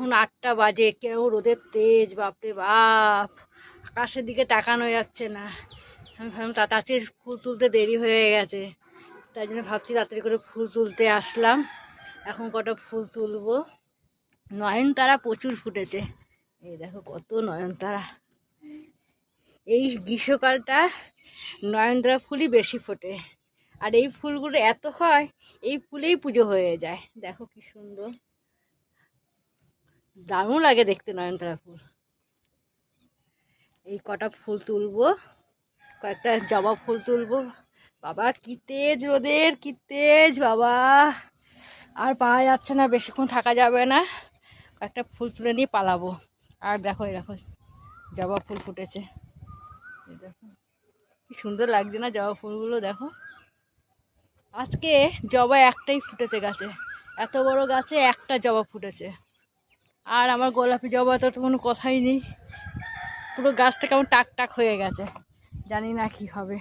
এখন 8টা বাজে, কেউ রোদের তেজ, বাপরে বাপ, আকাশের দিকে তাকানো যাচ্ছে না। আমি ভাবলাম তাড়াতাড়ি ফুল তুলতে দেরি হয়ে গেছে, তাই জন্য ভাবছি তাড়াতাড়ি করে ফুল তুলতে আসলাম। এখন কটা ফুল তুলবো। নয়নতারা প্রচুর ফুটেছে, এই দেখো কত নয়নতারা। এই গ্রীষ্মকালটা নয়নতারা ফুলই বেশি ফোটে, আর এই ফুলগুলো এত হয়, এই ফুলেই পুজো হয়ে যায়। দেখো কি সুন্দর, দারুণ লাগে দেখতে নয়নতারা ফুল। এই কটা ফুল তুলবো, কয়েকটা জবা ফুল তুলবো। বাবা কি তেজ রোদের, কি তেজ বাবা, আর পাওয়া যাচ্ছে না, বেশিক্ষণ থাকা যাবে না। কয়েকটা ফুল তুলে নিয়ে পালাবো। আর দেখো এই দেখো জবা ফুল ফুটেছে, এই দেখো কি সুন্দর লাগছে না জবা ফুলগুলো। দেখো আজকে জবা একটাই ফুটেছে গাছে, এত বড় গাছে একটা জবা ফুটেছে। আর আমার গোলাপি জবা তো কোনো কথাই নেই, পুরো গাছটা কেমন টাক টাক হয়ে গেছে, জানি না কি হবে।